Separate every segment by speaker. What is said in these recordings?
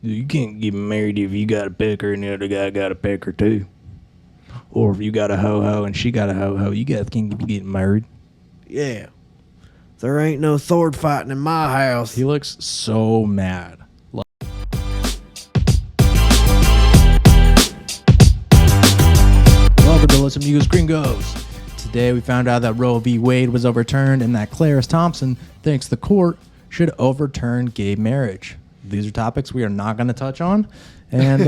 Speaker 1: You can't get married if you got a pecker and the other guy got a pecker too. Or if you got a ho-ho and she got a ho-ho, you guys can't be getting married.
Speaker 2: Yeah. There ain't no sword fighting in my house.
Speaker 1: He looks so mad. Welcome to Los Amigos Gringos. Today we found out that Roe v. Wade was overturned and that Clarence Thompson thinks the court should overturn gay marriage. These are topics we are not going to touch on. And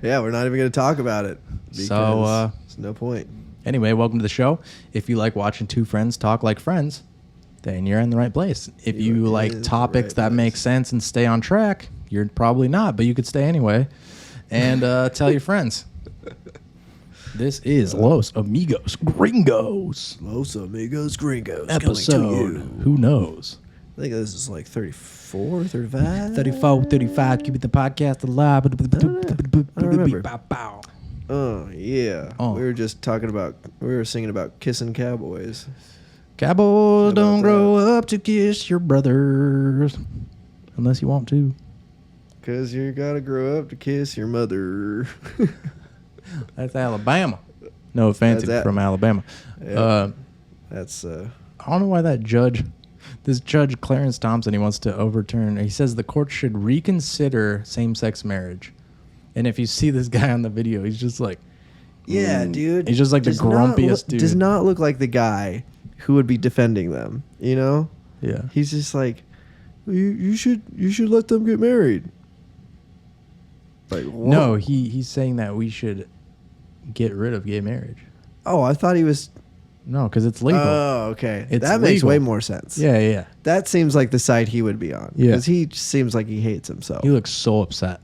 Speaker 2: yeah, we're not even going to talk about it.
Speaker 1: So
Speaker 2: there's no point.
Speaker 1: Anyway, welcome to the show. If you like watching two friends talk like friends, then you're in the right place. If you like topics that make sense and stay on track, you're probably not, but you could stay anyway. And tell your friends. This is Los Amigos Gringos.
Speaker 2: Los Amigos Gringos.
Speaker 1: Episode, who knows?
Speaker 2: I think this is like 34, 35?
Speaker 1: 34, 35, keep the podcast alive.
Speaker 2: I don't remember. Oh, yeah.
Speaker 1: Oh.
Speaker 2: We were singing about kissing cowboys.
Speaker 1: Cowboys don't grow up to kiss your brothers. Unless you want to.
Speaker 2: Because you got to grow up to kiss your mother.
Speaker 1: That's Alabama. No offense if you're from Alabama.
Speaker 2: Yeah.
Speaker 1: I don't know why this judge Clarence Thompson, he wants to overturn. He says the court should reconsider same-sex marriage. And if you see this guy on the video, he's just like,
Speaker 2: yeah, dude.
Speaker 1: He's just like the grumpiest dude.
Speaker 2: Does not look like the guy who would be defending them. You know?
Speaker 1: Yeah.
Speaker 2: He's just like, you should let them get married. Like, what?
Speaker 1: No, he's saying that we should get rid of gay marriage.
Speaker 2: Oh, I thought he was.
Speaker 1: No, because it's legal.
Speaker 2: Oh, okay.
Speaker 1: It's
Speaker 2: that makes
Speaker 1: legal.
Speaker 2: way more sense.
Speaker 1: Yeah.
Speaker 2: That seems like the side he would be on.
Speaker 1: Yeah.
Speaker 2: Because he seems like he hates himself.
Speaker 1: He looks so upset.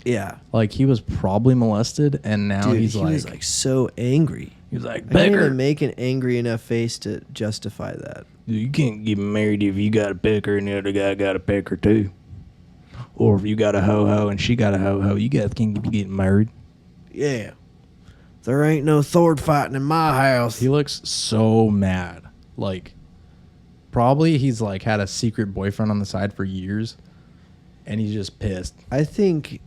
Speaker 2: Yeah.
Speaker 1: Like he was probably molested, and now
Speaker 2: Dude,
Speaker 1: he
Speaker 2: was like so angry.
Speaker 1: He's like,
Speaker 2: I can't
Speaker 1: pecker.
Speaker 2: even make an angry enough face to justify that.
Speaker 1: You can't get married if you got a pecker and the other guy got a pecker too. Or if you got a ho-ho and she got a ho-ho, you guys can't be getting married.
Speaker 2: Yeah. There ain't no sword fighting in my house.
Speaker 1: He looks so mad. Like, probably he's like had a secret boyfriend on the side for years, and he's just pissed.
Speaker 2: I think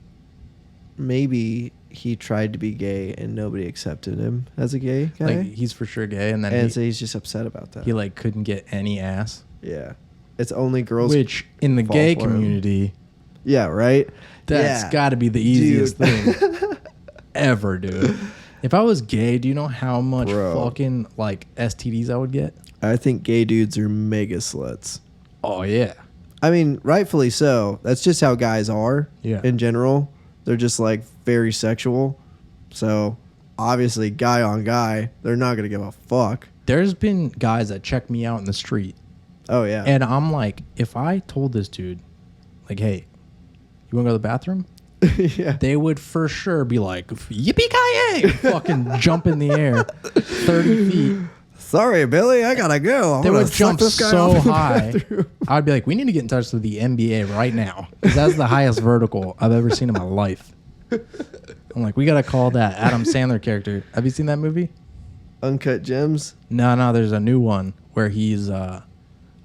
Speaker 2: maybe he tried to be gay and nobody accepted him as a gay guy.
Speaker 1: Like, he's for sure gay, and then
Speaker 2: so he's just upset about that.
Speaker 1: he like couldn't get any ass.
Speaker 2: Yeah. It's only girls.
Speaker 1: Which, in the
Speaker 2: fall
Speaker 1: gay
Speaker 2: for him.
Speaker 1: community,
Speaker 2: Yeah, right?
Speaker 1: that's got to be the easiest thing ever, dude. If I was gay, do you know how much fucking like STDs I would get?
Speaker 2: I think gay dudes are mega sluts.
Speaker 1: Oh, yeah.
Speaker 2: I mean, rightfully so. That's just how guys are in general. They're just like very sexual. So obviously, guy on guy, they're not going to give a fuck.
Speaker 1: There's been guys that check me out in the street.
Speaker 2: Oh, yeah.
Speaker 1: And I'm like, if I told this dude, like, hey, you want to go to the bathroom?
Speaker 2: Yeah.
Speaker 1: They would for sure be like, yippee-ki-yay! Fucking jump in the air 30 feet.
Speaker 2: Sorry, Billy, I got to go.
Speaker 1: They would jump so high. I'd be like, we need to get in touch with the NBA right now. Because that's the highest vertical I've ever seen in my life. I'm like, we got to call that Adam Sandler character. Have you seen that movie?
Speaker 2: Uncut Gems?
Speaker 1: No, there's a new one where he's a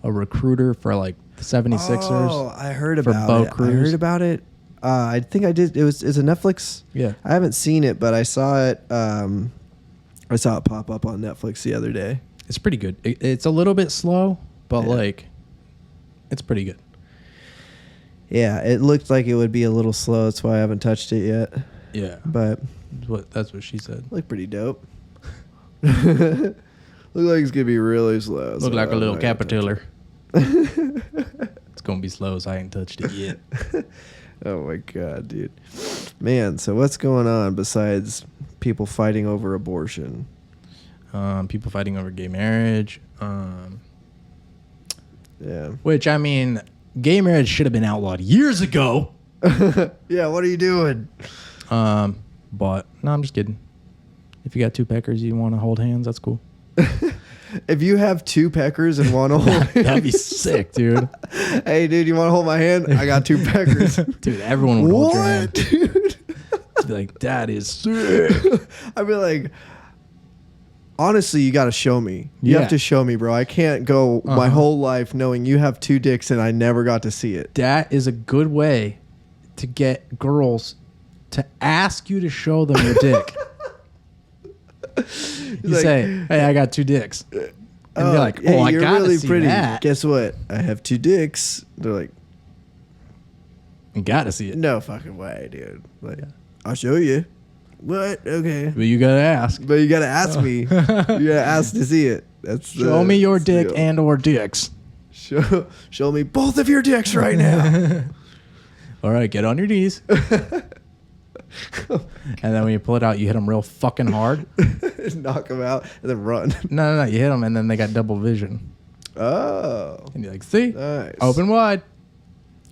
Speaker 1: recruiter for like the 76ers.
Speaker 2: Oh, I heard about
Speaker 1: Bo
Speaker 2: it.
Speaker 1: Cruz.
Speaker 2: I heard about it. I think I did. It's a Netflix.
Speaker 1: Yeah.
Speaker 2: I haven't seen it, but I saw it. I saw it pop up on Netflix the other day.
Speaker 1: It's pretty good. It's a little bit slow, but like, it's pretty good.
Speaker 2: Yeah, it looked like it would be a little slow. That's why I haven't touched it yet.
Speaker 1: Yeah.
Speaker 2: But
Speaker 1: That's what she said.
Speaker 2: looked pretty dope. Looked like it's gonna be really slow.
Speaker 1: Look like a little caterpillar. It's gonna be slow, so I ain't touched it yet.
Speaker 2: Oh my god, dude. Man, so what's going on besides people fighting over abortion?
Speaker 1: People fighting over gay marriage.
Speaker 2: Yeah.
Speaker 1: Which, I mean, gay marriage should have been outlawed years ago.
Speaker 2: Yeah, what are you doing?
Speaker 1: But no, I'm just kidding. If you got two peckers, you want to hold hands, that's cool.
Speaker 2: If you have two peckers and one hold
Speaker 1: That'd be sick, dude.
Speaker 2: Hey, dude, you want to hold my hand? I got two peckers.
Speaker 1: Dude, everyone would hold your hand.
Speaker 2: Dude?
Speaker 1: Be like, that is sick.
Speaker 2: I'd be like, honestly, you got to show me. You
Speaker 1: Yeah.
Speaker 2: have to show me, bro. I can't go my whole life knowing you have two dicks and I never got to see it.
Speaker 1: That is a good way to get girls to ask you to show them your dick. You say, "Hey, I got 2 dicks," and they're like, "Oh, I gotta really see pretty. That."
Speaker 2: Guess what? I have 2 dicks. They're like,
Speaker 1: "You gotta see it."
Speaker 2: No fucking way, dude. Like, I'll show you. What? Okay.
Speaker 1: But you gotta ask.
Speaker 2: But you gotta ask me. You gotta ask to see it.
Speaker 1: Show me your dick and or dicks.
Speaker 2: Show me both of your dicks right now.
Speaker 1: All right, get on your knees. And then when you pull it out, you hit them real fucking hard.
Speaker 2: Knock them out and then run.
Speaker 1: No. You hit them and then they got double vision.
Speaker 2: Oh.
Speaker 1: And you're like, see?
Speaker 2: Nice.
Speaker 1: Open wide.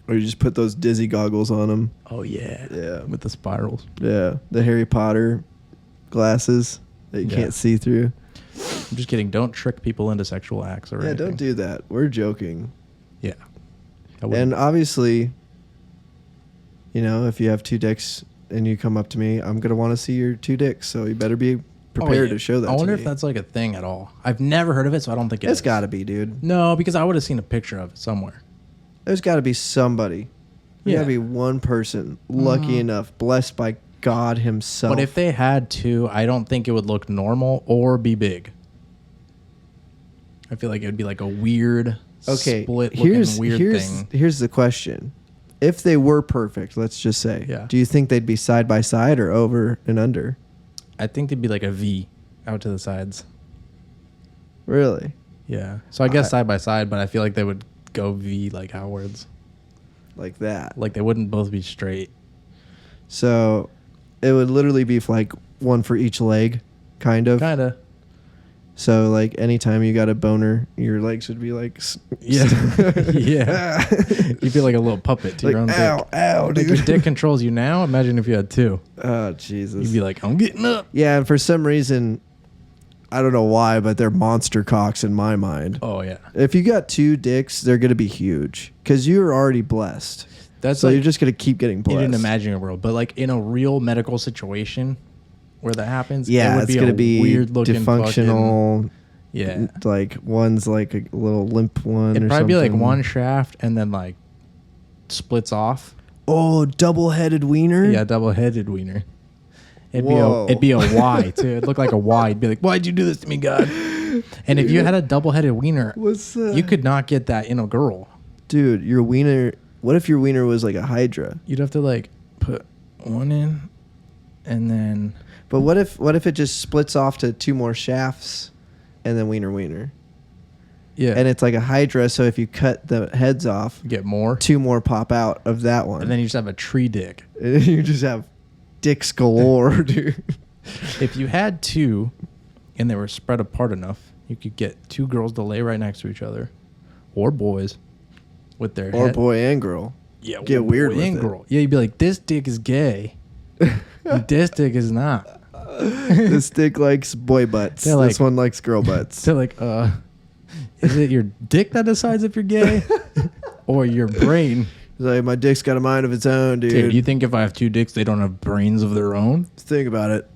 Speaker 2: Or you just put those dizzy goggles on them.
Speaker 1: Oh, yeah.
Speaker 2: Yeah.
Speaker 1: With the spirals.
Speaker 2: Yeah. The Harry Potter glasses that you can't see through.
Speaker 1: I'm just kidding. Don't trick people into sexual acts or anything.
Speaker 2: Don't do that. We're joking.
Speaker 1: Yeah.
Speaker 2: And obviously, you know, if you have 2 dicks and you come up to me, I'm going to want to see your 2 dicks. So you better be prepared to show that to me.
Speaker 1: I wonder if that's like a thing at all. I've never heard of it, so I don't think
Speaker 2: it's got to be, dude.
Speaker 1: No, because I would have seen a picture of it somewhere.
Speaker 2: There's got to be somebody. There's got to be one person lucky enough, blessed by God himself.
Speaker 1: But if they had 2, I don't think it would look normal or be big. I feel like it would be like a weird, split-looking weird thing.
Speaker 2: Here's the question. If they were perfect, let's just say, do you think they'd be side by side or over and under?
Speaker 1: I think they'd be like a V out to the sides.
Speaker 2: Really?
Speaker 1: Yeah. So I guess side by side, but I feel like they would go V like outwards.
Speaker 2: Like that.
Speaker 1: Like they wouldn't both be straight.
Speaker 2: So it would literally be like one for each leg, kind of.
Speaker 1: Kind of.
Speaker 2: So like anytime you got a boner, your legs would be like...
Speaker 1: Yeah. Yeah. You'd be like a little puppet to your own dick.
Speaker 2: Ow, dude.
Speaker 1: Like your dick controls you now. Imagine if you had 2.
Speaker 2: Oh, Jesus.
Speaker 1: You'd be like, I'm getting up.
Speaker 2: Yeah, and for some reason, I don't know why, but they're monster cocks in my mind.
Speaker 1: Oh, yeah.
Speaker 2: If you got 2 dicks, they're going to be huge because you're already blessed. So you're just going to keep getting blessed.
Speaker 1: In an imaginary world. But like in a real medical situation where that happens,
Speaker 2: it's going to be weird looking dysfunctional.
Speaker 1: Yeah.
Speaker 2: Like one's like a little limp one.
Speaker 1: It'd probably be like one shaft and then like splits off.
Speaker 2: Oh, double-headed wiener?
Speaker 1: Yeah, double-headed wiener. It'd be a Y too. It'd look like a Y. It'd be like, why'd you do this to me, God? And if you had a double-headed wiener, you could not get that in a girl.
Speaker 2: Dude, your wiener... What if your wiener was like a hydra?
Speaker 1: You'd have to like put one in and then...
Speaker 2: But what if it just splits off to 2 more shafts and then wiener?
Speaker 1: Yeah.
Speaker 2: And it's like a hydra, so if you cut the heads off...
Speaker 1: You get more?
Speaker 2: 2 more pop out of that one.
Speaker 1: And then you just have a tree dick.
Speaker 2: You just have dicks galore, dude.
Speaker 1: If you had 2 and they were spread apart enough, you could get 2 girls to lay right next to each other. Or boys. With their
Speaker 2: or
Speaker 1: head.
Speaker 2: Boy and girl.
Speaker 1: Yeah,
Speaker 2: get weird with
Speaker 1: and girl. Yeah, you'd be like, this dick is gay. This dick is not.
Speaker 2: This dick likes boy butts. This one likes girl butts.
Speaker 1: They're like, is it your dick that decides if you're gay? Or your brain?
Speaker 2: It's like, my dick's got a mind of its own, dude.
Speaker 1: Dude, you think if I have 2 dicks, they don't have brains of their own?
Speaker 2: Think about it.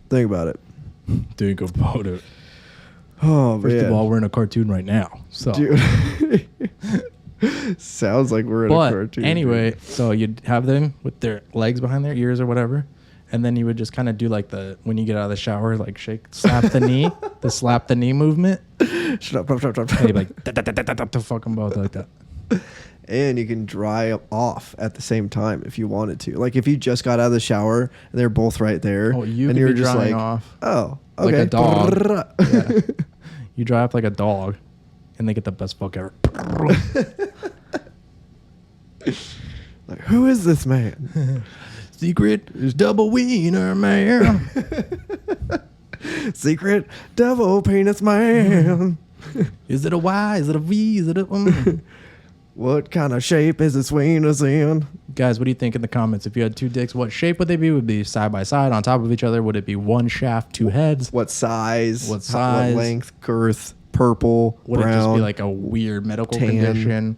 Speaker 2: Think about it. Oh,
Speaker 1: First of all, we're in a cartoon right now. So.
Speaker 2: Dude. Sounds like we're in a cartoon.
Speaker 1: Anyway, so you'd have them with their legs behind their ears or whatever, and then you would just kind of do like when you get out of the shower, like slap the knee, the slap the knee movement.
Speaker 2: Shut up.
Speaker 1: And you'd be like, to fuck them both like that.
Speaker 2: And you can dry off at the same time if you wanted to. Like if you just got out of the shower and they're both right there,
Speaker 1: and
Speaker 2: you're just
Speaker 1: drying
Speaker 2: like,
Speaker 1: off.
Speaker 2: Oh, okay.
Speaker 1: Like a dog. Yeah. You dry off like a dog. And they get the best fuck ever.
Speaker 2: Like, who is this man?
Speaker 1: Secret is double wiener man.
Speaker 2: Secret double penis man.
Speaker 1: Is it a Y? Is it a V? Is it a...
Speaker 2: What kind of shape is this wiener's in?
Speaker 1: Guys, what do you think in the comments? If you had 2 dicks, what shape would they be? Would it be side by side on top of each other? Would it be one shaft, 2 heads?
Speaker 2: What size?
Speaker 1: What size?
Speaker 2: What length, girth? Purple,
Speaker 1: would
Speaker 2: brown,
Speaker 1: it just be like a weird medical condition?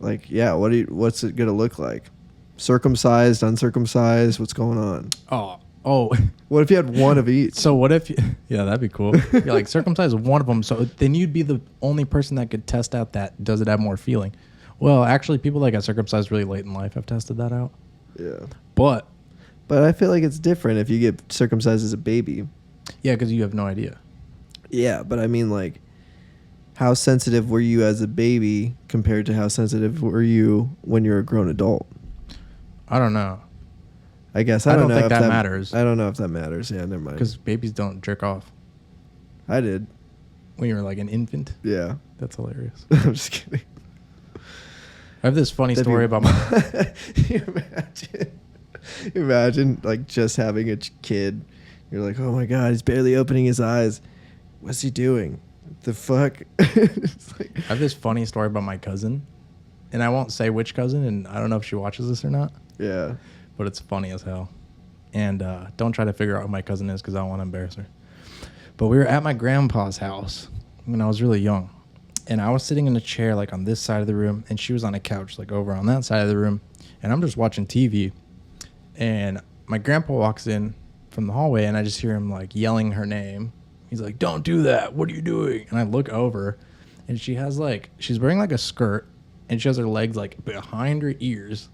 Speaker 2: Like, yeah, what's it gonna look like? Circumcised, uncircumcised? What's going on?
Speaker 1: Oh.
Speaker 2: What if you had one of each?
Speaker 1: So what if? Yeah, that'd be cool. You're like circumcised one of them, so then you'd be the only person that could test out that does it have more feeling. Well, actually, people that got circumcised really late in life have tested that out.
Speaker 2: Yeah.
Speaker 1: But
Speaker 2: I feel like it's different if you get circumcised as a baby.
Speaker 1: yeah, because you have no idea.
Speaker 2: Yeah, but I mean, like, how sensitive were you as a baby compared to how sensitive were you when you're a grown adult?
Speaker 1: I don't know.
Speaker 2: I guess
Speaker 1: I don't
Speaker 2: know
Speaker 1: think
Speaker 2: if
Speaker 1: that matters.
Speaker 2: I don't know if that matters. Yeah, never mind.
Speaker 1: Because babies don't jerk off.
Speaker 2: I did.
Speaker 1: When you were like an infant?
Speaker 2: Yeah.
Speaker 1: That's hilarious.
Speaker 2: I'm just kidding.
Speaker 1: I have this funny story about my...
Speaker 2: Imagine, like, just having a kid. You're like, oh my God, he's barely opening his eyes. What's he doing? The fuck?
Speaker 1: I have this funny story about my cousin. And I won't say which cousin, and I don't know if she watches this or not.
Speaker 2: Yeah.
Speaker 1: But it's funny as hell. And don't try to figure out who my cousin is because I don't want to embarrass her. But we were at my grandpa's house when I was really young. And I was sitting in a chair like on this side of the room, and she was on a couch like over on that side of the room. And I'm just watching TV. And my grandpa walks in from the hallway, and I just hear him like yelling her name. He's like, "Don't do that. What are you doing?" And I look over, and she has like, she's wearing like a skirt, and she has her legs like behind her ears,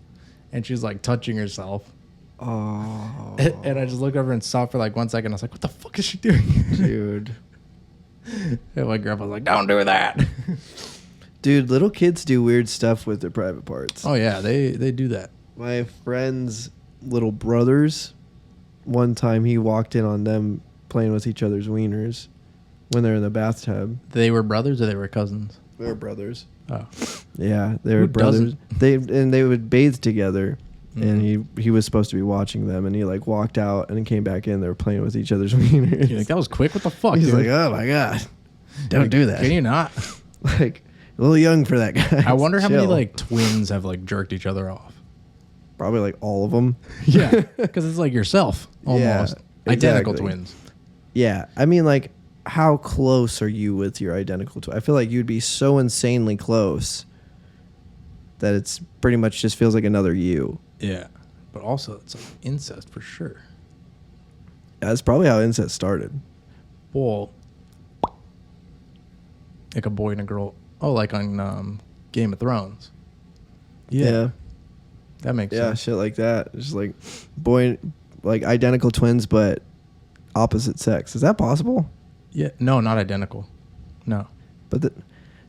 Speaker 1: and she's like touching herself.
Speaker 2: Oh.
Speaker 1: And I just looked over and saw for like 1 second. I was like, what the fuck is she doing?
Speaker 2: Dude.
Speaker 1: And my grandpa was like, don't do that.
Speaker 2: Dude, little kids do weird stuff with their private parts.
Speaker 1: Oh, yeah, they do that.
Speaker 2: My friend's little brothers, one time he walked in on them playing with each other's wieners when they're in the bathtub.
Speaker 1: They were brothers or they were cousins?
Speaker 2: They were brothers.
Speaker 1: Oh.
Speaker 2: Yeah, they were brothers. They would bathe together. Mm-hmm. And he was supposed to be watching them, and he like walked out and then came back in. They were playing with each other's wieners.
Speaker 1: You're like, that was quick. What the fuck?
Speaker 2: He's
Speaker 1: dude?
Speaker 2: like, oh my God, don't do that.
Speaker 1: Can you not?
Speaker 2: Like a little young for that guy.
Speaker 1: I wonder how many like twins have like jerked each other off.
Speaker 2: Probably like all of them.
Speaker 1: Yeah, because it's like yourself almost. Yeah, identical twins.
Speaker 2: Yeah, I mean, like, how close are you with your identical twin? I feel like you'd be so insanely close that it's pretty much just feels like another you.
Speaker 1: Yeah, but also it's like incest for sure.
Speaker 2: That's probably how incest started.
Speaker 1: Well, like a boy and a girl. Oh, like on Game of Thrones.
Speaker 2: Yeah.
Speaker 1: That makes sense.
Speaker 2: Yeah, shit like that. Just like like identical twins, but opposite sex. Is that possible?
Speaker 1: Yeah. No, not identical. No.
Speaker 2: But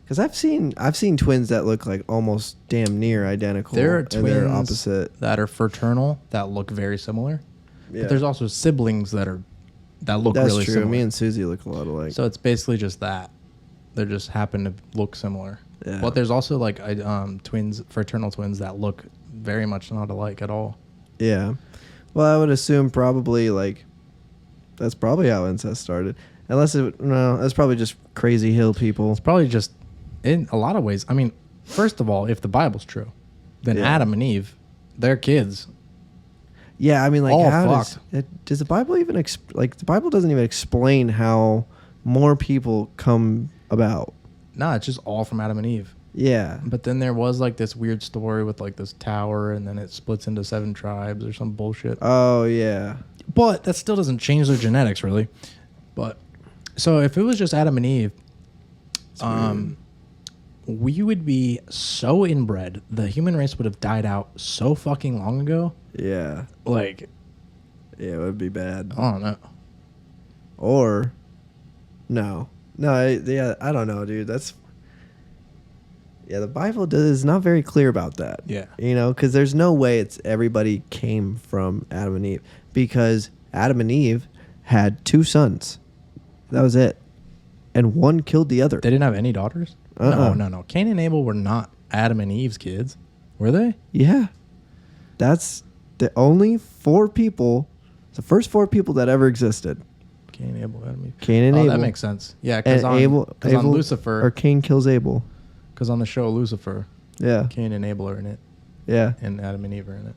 Speaker 2: because I've seen twins that look like almost damn near identical.
Speaker 1: There are twins
Speaker 2: they're opposite
Speaker 1: that are fraternal that look very similar.
Speaker 2: Yeah.
Speaker 1: But there's also siblings that look
Speaker 2: That's
Speaker 1: really
Speaker 2: true.
Speaker 1: similar.
Speaker 2: Me and Susie look a lot alike.
Speaker 1: So it's basically just that. They just happen to look similar.
Speaker 2: Yeah.
Speaker 1: But there's also like fraternal twins that look very much not alike at all.
Speaker 2: Yeah. Well, I would assume probably like that's probably how incest started. That's probably just crazy hill people.
Speaker 1: It's probably just in a lot of ways. I mean, first of all, if the Bible's true, then Adam and Eve, they're kids.
Speaker 2: Yeah, I mean, like,
Speaker 1: all
Speaker 2: how
Speaker 1: fucked.
Speaker 2: does the Bible even the Bible doesn't even explain how more people come about.
Speaker 1: Nah, it's just all from Adam and Eve.
Speaker 2: Yeah.
Speaker 1: But then there was like this weird story with like this tower, and then it splits into 7 tribes or some bullshit.
Speaker 2: Oh yeah.
Speaker 1: But that still doesn't change their genetics, really. But so if it was just Adam and Eve, we would be so inbred. The human race would have died out so fucking long ago.
Speaker 2: Yeah.
Speaker 1: Like,
Speaker 2: yeah, it would be bad.
Speaker 1: I don't know.
Speaker 2: Or, no, I don't know, dude. The Bible is not very clear about that.
Speaker 1: Yeah.
Speaker 2: You know, because there's no way everybody came from Adam and Eve, because Adam and Eve had 2 sons. That was it. And one killed the other.
Speaker 1: They didn't have any daughters? No. Cain and Abel were not Adam and Eve's kids. Were they?
Speaker 2: Yeah. That's the only 4 people, the first 4 people that ever existed.
Speaker 1: Cain, Abel, Adam, Eve.
Speaker 2: Cain and Abel.
Speaker 1: That makes sense. Yeah, because on Lucifer.
Speaker 2: Or Cain kills Abel.
Speaker 1: Because on the show Lucifer,
Speaker 2: yeah,
Speaker 1: Cain and Abel are in it.
Speaker 2: Yeah.
Speaker 1: And Adam and Eve are in it.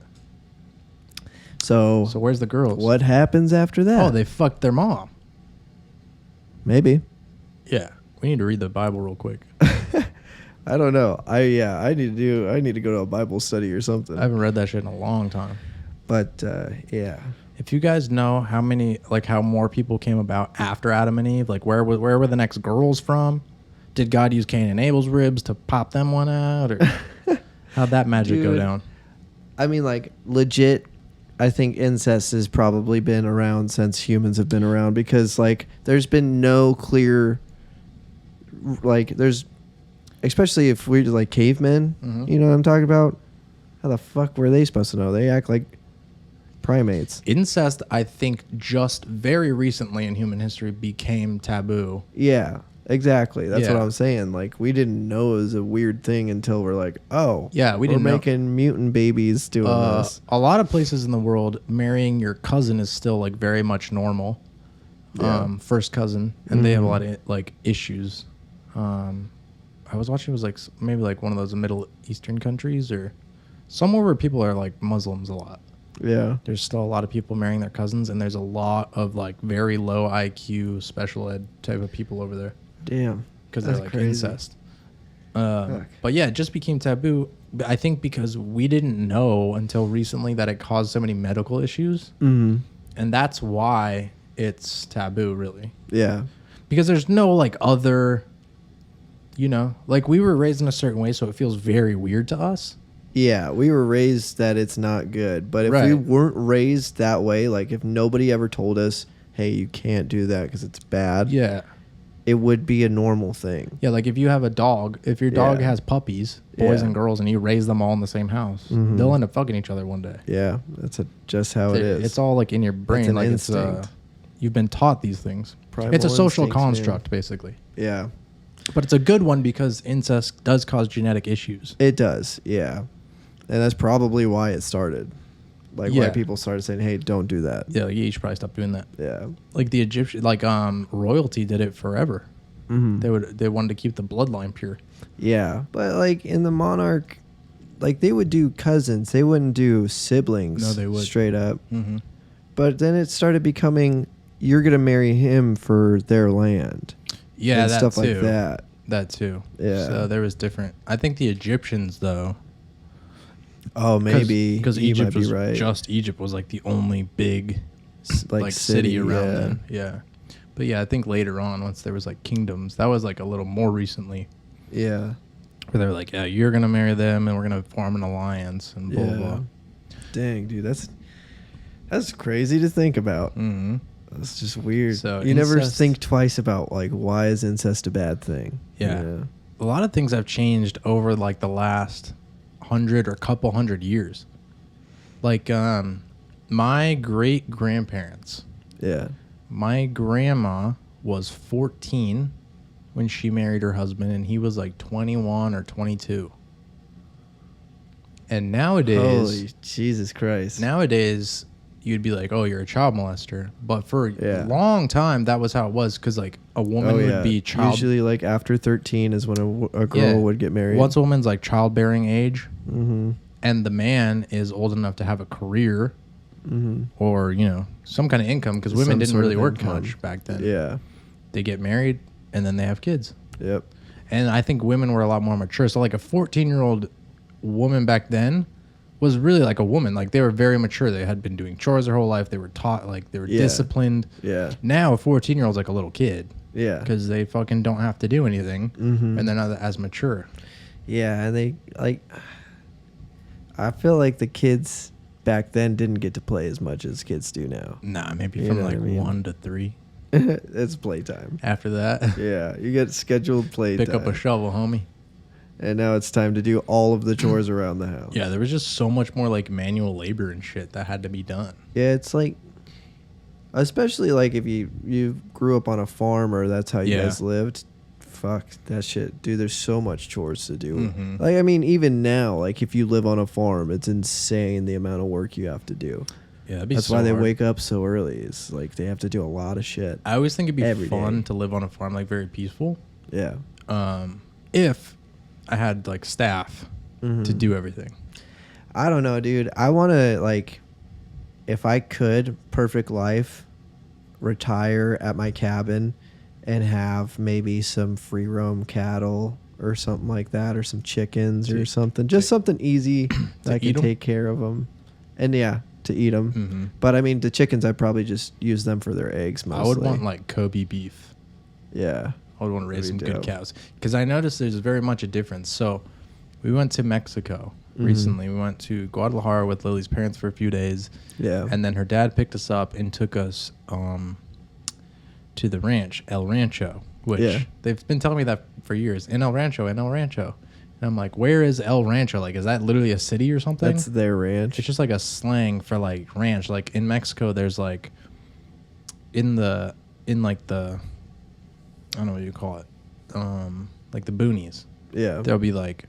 Speaker 2: So
Speaker 1: where's the girls?
Speaker 2: What happens after that?
Speaker 1: Oh, they fucked their mom.
Speaker 2: Maybe.
Speaker 1: Yeah. We need to read the Bible real quick.
Speaker 2: I don't know. I need to go to a Bible study or something.
Speaker 1: I haven't read that shit in a long time.
Speaker 2: But yeah.
Speaker 1: If you guys know how more people came about after Adam and Eve, like where were the next girls from? Did God use Cain and Abel's ribs to pop them one out, or how'd that magic go down?
Speaker 2: I mean, like, legit, I think incest has probably been around since humans have been around because, like, there's been no clear, like, there's, especially if we're like cavemen, you know what I'm talking about? How the fuck were they supposed to know? They act like primates.
Speaker 1: Incest, I think, just very recently in human history became taboo.
Speaker 2: Yeah. Exactly. That's what I'm saying. Like, we didn't know it was a weird thing until we're like, oh,
Speaker 1: yeah, we're
Speaker 2: making mutant babies doing this.
Speaker 1: A lot of places in the world, marrying your cousin is still like very much normal. Yeah. First cousin, and they have a lot of like issues. I was watching, it was like maybe like one of those Middle Eastern countries or somewhere where people are like Muslims a lot.
Speaker 2: Yeah.
Speaker 1: There's still a lot of people marrying their cousins, and there's a lot of like very low IQ special ed type of people over there.
Speaker 2: Damn.
Speaker 1: Because they're like crazy. Incest. But yeah, it just became taboo. I think because we didn't know until recently that it caused so many medical issues. And that's why it's taboo, really.
Speaker 2: Yeah.
Speaker 1: Because there's no like other, you know, like we were raised in a certain way, so it feels very weird to us.
Speaker 2: Yeah, we were raised that it's not good. But if we weren't raised that way, like if nobody ever told us, hey, you can't do that because it's bad.
Speaker 1: Yeah.
Speaker 2: It would be a normal thing.
Speaker 1: Yeah, like if you have a dog, if your dog has puppies, boys and girls, and you raise them all in the same house, they'll end up fucking each other one day.
Speaker 2: Yeah, that's just how it is.
Speaker 1: It's all like in your brain. Like instinct. It's you've been taught these things.
Speaker 2: Primal
Speaker 1: it's a social construct, basically.
Speaker 2: Yeah.
Speaker 1: But it's a good one because incest does cause genetic issues.
Speaker 2: It does, yeah. And that's probably why it started. Like why people started saying, "Hey, don't do that."
Speaker 1: Yeah, you should probably stop doing that.
Speaker 2: Yeah,
Speaker 1: like the Egyptian, like royalty did it forever. They wanted to keep the bloodline pure.
Speaker 2: Yeah, but like in the monarch, like they would do cousins. They wouldn't do siblings.
Speaker 1: No, they would
Speaker 2: straight up. But then it started becoming, you're gonna marry him for their land.
Speaker 1: Yeah,
Speaker 2: and
Speaker 1: that
Speaker 2: stuff
Speaker 1: too.
Speaker 2: like that.
Speaker 1: That too.
Speaker 2: Yeah.
Speaker 1: So there was different. I think the Egyptians though.
Speaker 2: Oh, maybe
Speaker 1: because Egypt was just Egypt was like the only big like city around then. Yeah, but yeah, I think later on once there was like kingdoms, that was like a little more recently.
Speaker 2: Yeah,
Speaker 1: where they were like, yeah, you're gonna marry them, and we're gonna form an alliance, and blah blah blah.
Speaker 2: Dang, dude, that's crazy to think about. That's just weird. So you never think twice about like why is incest a bad thing?
Speaker 1: Yeah, a lot of things have changed over like the last 100 or couple hundred years. Like my great grandparents, my grandma was 14 when she married her husband, and he was like 21 or 22. And nowadays,
Speaker 2: holy Jesus Christ,
Speaker 1: nowadays you'd be like, oh, you're a child molester. But for a long time, that was how it was, because like a woman would be
Speaker 2: usually like after 13 is when a girl would get married.
Speaker 1: Once a woman's like childbearing age, and the man is old enough to have a career, or you know, some kind of income, because women didn't really work much back then.
Speaker 2: Yeah,
Speaker 1: they get married and then they have kids.
Speaker 2: Yep.
Speaker 1: And I think women were a lot more mature. So like a 14-year-old woman back then was really like a woman. Like they were very mature. They had been doing chores their whole life. They were taught, like they were disciplined.
Speaker 2: Yeah.
Speaker 1: Now a 14-year-old's like a little kid.
Speaker 2: Yeah.
Speaker 1: Because they fucking don't have to do anything, and they're not as mature.
Speaker 2: Yeah, and they like. I feel like the kids back then didn't get to play as much as kids do now.
Speaker 1: Nah, maybe from like 1 to 3.
Speaker 2: It's playtime.
Speaker 1: After that,
Speaker 2: yeah, you get scheduled playtime.
Speaker 1: Pick up a shovel, homie.
Speaker 2: And now it's time to do all of the chores around the house.
Speaker 1: Yeah, there was just so much more like manual labor and shit that had to be done.
Speaker 2: Yeah, it's like, especially like if you grew up on a farm or that's how you guys lived. Fuck that shit, dude. There's so much chores to do. Like, I mean, even now, like if you live on a farm, it's insane the amount of work you have to do.
Speaker 1: Yeah,
Speaker 2: that's why they wake up so early. It's like they have to do a lot of shit.
Speaker 1: I always think it'd be fun to live on a farm, like very peaceful.
Speaker 2: Yeah.
Speaker 1: If I had like staff to do everything.
Speaker 2: I don't know, dude. I want to like, if I could, perfect life, retire at my cabin and have maybe some free roam cattle or something like that, or some chickens or something. Just something easy that I can take care of them. And to eat them. But I mean, the chickens, I probably just use them for their eggs mostly.
Speaker 1: I would want like Kobe beef.
Speaker 2: Yeah.
Speaker 1: I would want to raise some good cows. Because I noticed there's very much a difference. So we went to Mexico, recently. We went to Guadalajara with Lily's parents for a few days.
Speaker 2: Yeah.
Speaker 1: And then her dad picked us up and took us to the ranch, El Rancho, which they've been telling me that for years. In El Rancho. And I'm like, where is El Rancho? Like, is that literally a city or something?
Speaker 2: That's their ranch.
Speaker 1: It's just like a slang for like ranch. Like in Mexico, there's like I don't know what you call it. Like the boonies.
Speaker 2: Yeah.
Speaker 1: There'll be like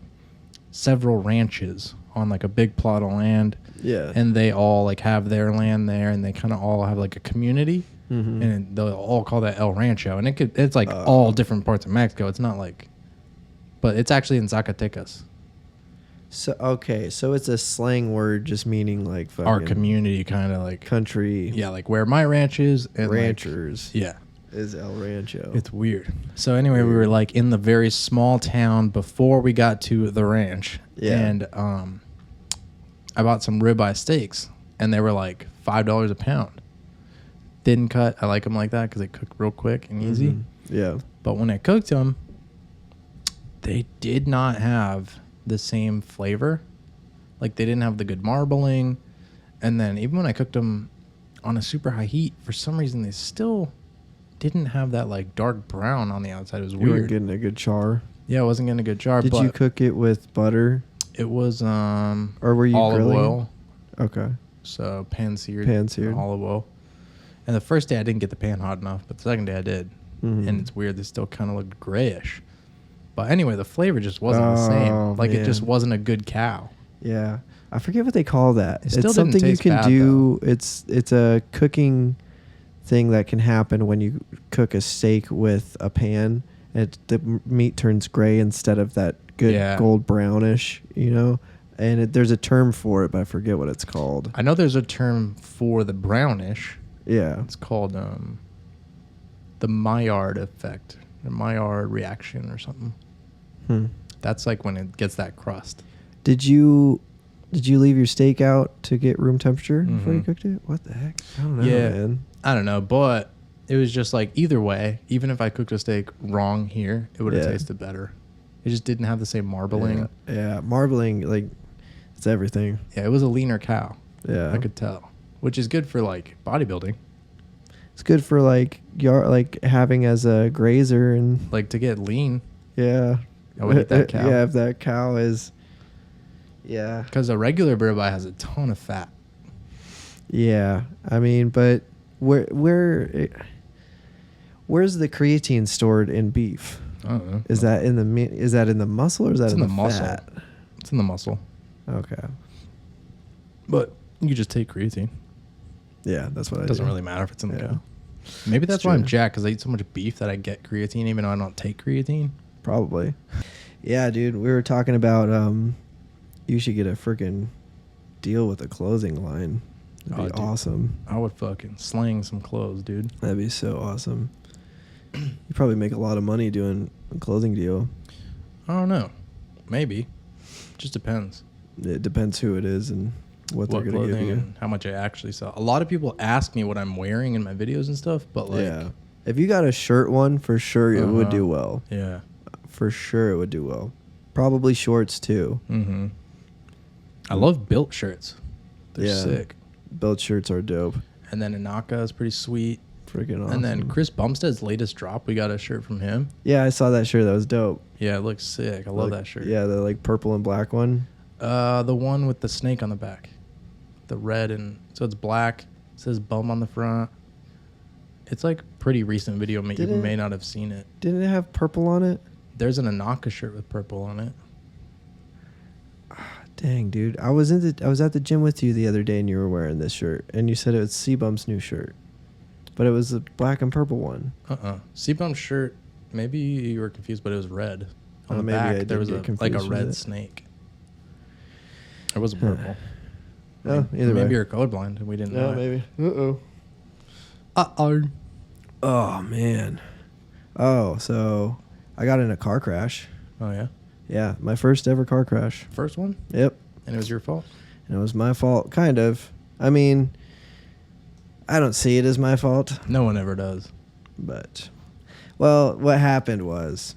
Speaker 1: several ranches on like a big plot of land.
Speaker 2: Yeah.
Speaker 1: And they all like have their land there, and they kind of all have like a community.
Speaker 2: Mm-hmm.
Speaker 1: And they'll all call that El Rancho, and it's like all different parts of Mexico. It's not like, but it's actually in Zacatecas.
Speaker 2: So so it's a slang word, just meaning like fucking
Speaker 1: Our community, kind of like
Speaker 2: country.
Speaker 1: Yeah, like where my ranch is, and
Speaker 2: ranchers.
Speaker 1: Like, yeah,
Speaker 2: is El Rancho.
Speaker 1: it's weird. So anyway, we were like in the very small town before we got to the ranch, and I bought some ribeye steaks, and they were like $5 a pound. Didn't cut. I like them like that because they cook real quick and easy.
Speaker 2: Mm-hmm. Yeah.
Speaker 1: But when I cooked them, they did not have the same flavor. Like, they didn't have the good marbling. And then even when I cooked them on a super high heat, for some reason they still didn't have that like dark brown on the outside. It was weird.
Speaker 2: You weren't getting a good char.
Speaker 1: Yeah, I wasn't getting a good char.
Speaker 2: Did you cook it with butter?
Speaker 1: It was
Speaker 2: or were you
Speaker 1: olive
Speaker 2: grilling?
Speaker 1: oil.
Speaker 2: Okay.
Speaker 1: So pan-seared olive oil. And the first day I didn't get the pan hot enough, but the second day I did.
Speaker 2: Mm-hmm.
Speaker 1: And it's weird. They still kind of looked grayish. But anyway, the flavor just wasn't the same. Like, it just wasn't a good cow.
Speaker 2: Yeah. I forget what they call that.
Speaker 1: It still
Speaker 2: it's something
Speaker 1: didn't
Speaker 2: you
Speaker 1: taste
Speaker 2: can
Speaker 1: bad,
Speaker 2: do. It's a cooking thing that can happen when you cook a steak with a pan. The meat turns gray instead of that good gold brownish, you know? And there's a term for it, but I forget what it's called.
Speaker 1: I know there's a term for the brownish.
Speaker 2: Yeah.
Speaker 1: It's called the Maillard effect, or Maillard reaction or something. That's like when it gets that crust.
Speaker 2: Did you leave your steak out to get room temperature before you cooked it? What the heck? I don't know, man.
Speaker 1: I don't know, but it was just like either way, even if I cooked a steak wrong here, it would have tasted better. It just didn't have the same marbling.
Speaker 2: Yeah, marbling, like, it's everything.
Speaker 1: Yeah, it was a leaner cow.
Speaker 2: Yeah.
Speaker 1: I could tell. Which is good for like bodybuilding.
Speaker 2: It's good for like having as a grazer and
Speaker 1: like to get lean.
Speaker 2: Yeah.
Speaker 1: I would eat that cow.
Speaker 2: Yeah, if that cow is
Speaker 1: because a regular ribeye has a ton of fat.
Speaker 2: Yeah. I mean, but where's the creatine stored in beef?
Speaker 1: I don't know.
Speaker 2: Is that in the meat? Is that in the muscle or is that in the
Speaker 1: muscle?
Speaker 2: fat?
Speaker 1: It's in the muscle.
Speaker 2: Okay.
Speaker 1: But you just take creatine.
Speaker 2: Yeah, that's what I do.
Speaker 1: It doesn't really matter if it's in the cow. Maybe that's why I'm jacked, because I eat so much beef that I get creatine even though I don't take creatine.
Speaker 2: Probably. Yeah, dude. We were talking about you should get a freaking deal with a clothing line. That'd be awesome.
Speaker 1: I would fucking slang some clothes, dude.
Speaker 2: That'd be so awesome. You probably make a lot of money doing a clothing deal.
Speaker 1: I don't know. Maybe. Just depends.
Speaker 2: It depends who it is and what they're going to give you.
Speaker 1: And how much I actually sell. A lot of people ask me what I'm wearing in my videos and stuff, but like...
Speaker 2: Yeah. If you got a shirt one, for sure it would do well.
Speaker 1: Yeah.
Speaker 2: For sure it would do well. Probably shorts too.
Speaker 1: Mm-hmm. I love built shirts. They're sick.
Speaker 2: Built shirts are dope.
Speaker 1: And then Inaka is pretty sweet.
Speaker 2: Freaking awesome.
Speaker 1: And then Chris Bumstead's latest drop, we got a shirt from him.
Speaker 2: Yeah, I saw that shirt. That was dope.
Speaker 1: Yeah, it looks sick. I love that shirt.
Speaker 2: Yeah, the like purple and black one.
Speaker 1: The one with the snake on the back. The red, and so it's black. It says bum on the front. It's like pretty recent video. You may not have seen it.
Speaker 2: Didn't it have purple on it?
Speaker 1: There's an Inaka shirt with purple on it.
Speaker 2: Dang, dude. I was at the gym with you the other day and you were wearing this shirt and you said it was C-Bum's new shirt. But it was the black and purple one.
Speaker 1: C-Bum's shirt, maybe you were confused, but it was red. On the
Speaker 2: maybe
Speaker 1: back, there was a red snake. It wasn't purple.
Speaker 2: Either way.
Speaker 1: Maybe you're colorblind and we didn't know.
Speaker 2: Maybe. Uh-oh.
Speaker 1: Uh-oh.
Speaker 2: Oh, man. Oh, so I got in a car crash.
Speaker 1: Oh, yeah?
Speaker 2: Yeah, my first ever car crash.
Speaker 1: First one?
Speaker 2: Yep.
Speaker 1: And it was your fault?
Speaker 2: And it was my fault, kind of. I mean, I don't see it as my fault.
Speaker 1: No one ever does.
Speaker 2: But, well, what happened was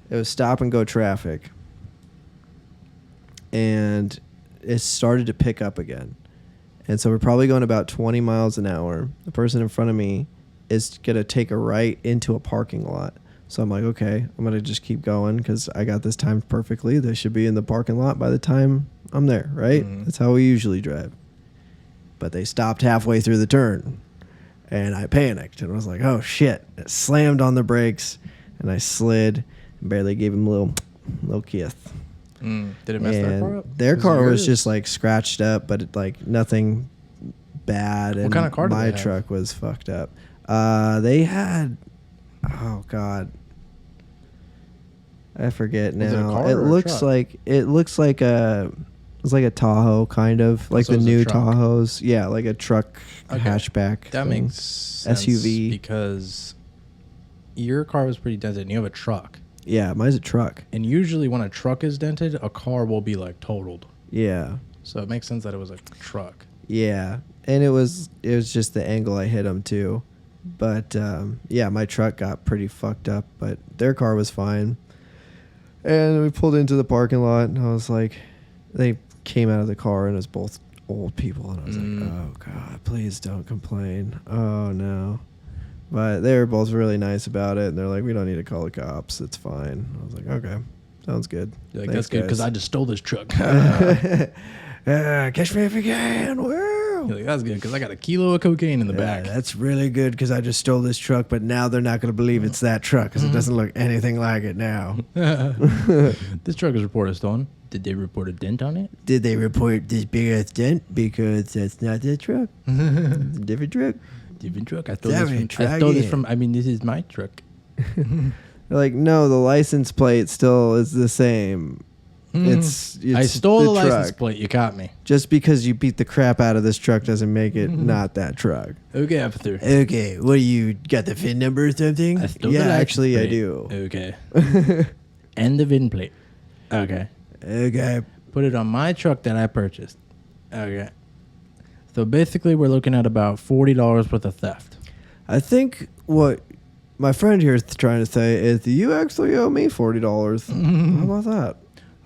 Speaker 2: it was stop and go traffic. and it started to pick up again. And so we're probably going about 20 miles an hour. The person in front of me is going to take a right into a parking lot. So I'm like, okay, I'm going to just keep going because I got this timed perfectly. They should be in the parking lot by the time I'm there, right? That's how we usually drive. But they stopped halfway through the turn. And I panicked. And I was like, oh, shit. I slammed on the brakes. And I slid and barely gave him a little kiss.
Speaker 1: Did it mess their car up?
Speaker 2: Their car was just like scratched up, but it, like nothing bad.
Speaker 1: What kind of car did they have?
Speaker 2: My truck was fucked up. They had, oh god, I forget now.
Speaker 1: Was it a car
Speaker 2: It
Speaker 1: or a
Speaker 2: looks
Speaker 1: truck?
Speaker 2: like it's like a Tahoe kind of like
Speaker 1: So
Speaker 2: the
Speaker 1: it was a
Speaker 2: new
Speaker 1: truck.
Speaker 2: Tahoes. Yeah, like a truck hatchback.
Speaker 1: That
Speaker 2: thing.
Speaker 1: makes sense
Speaker 2: SUV.
Speaker 1: because your car was pretty dented and you have a truck.
Speaker 2: Yeah, mine's a truck.
Speaker 1: And usually when a truck is dented, a car will be like totaled.
Speaker 2: Yeah.
Speaker 1: So it makes sense that it was a truck.
Speaker 2: Yeah, and it was just the angle I hit them too, but yeah, my truck got pretty fucked up, but their car was fine. And we pulled into the parking lot, and I was like, they came out of the car, and it was both old people, and I was like, oh god, please don't complain. Oh no, but they were both really nice about it, and they're like, we don't need to call the cops, it's fine. I was like, okay, sounds good.
Speaker 1: You're like,
Speaker 2: Thanks,
Speaker 1: that's good because
Speaker 2: guys."
Speaker 1: I just stole this truck.
Speaker 2: Catch me if you can. Woo!
Speaker 1: You're like, that's good because I got a kilo of cocaine in the back.
Speaker 2: That's really good because I just stole this truck, but now they're not going to believe it's that truck because it doesn't look anything like it now.
Speaker 1: This truck is reported stolen. Did they report a dent on it?
Speaker 2: Did they report this big ass dent? Because that's not the truck. It's a different truck.
Speaker 1: Different truck. I
Speaker 2: Different
Speaker 1: stole this
Speaker 2: truck,
Speaker 1: from. I mean, this is my truck.
Speaker 2: They're like, no, the license plate still is the same. It's
Speaker 1: I stole the license
Speaker 2: truck.
Speaker 1: plate. You caught me.
Speaker 2: Just because you beat the crap out of this truck doesn't make it not that truck.
Speaker 1: Okay, officer.
Speaker 2: Okay, what do you got the VIN number or something?
Speaker 1: I stole the
Speaker 2: Yeah,
Speaker 1: license
Speaker 2: actually, I
Speaker 1: plate.
Speaker 2: do.
Speaker 1: Okay. And the VIN plate. Okay.
Speaker 2: Okay.
Speaker 1: Put it on my truck that I purchased. Okay. So basically, we're looking at about $40 worth of theft.
Speaker 2: I think what my friend here is trying to say is you actually owe me $40. How about that?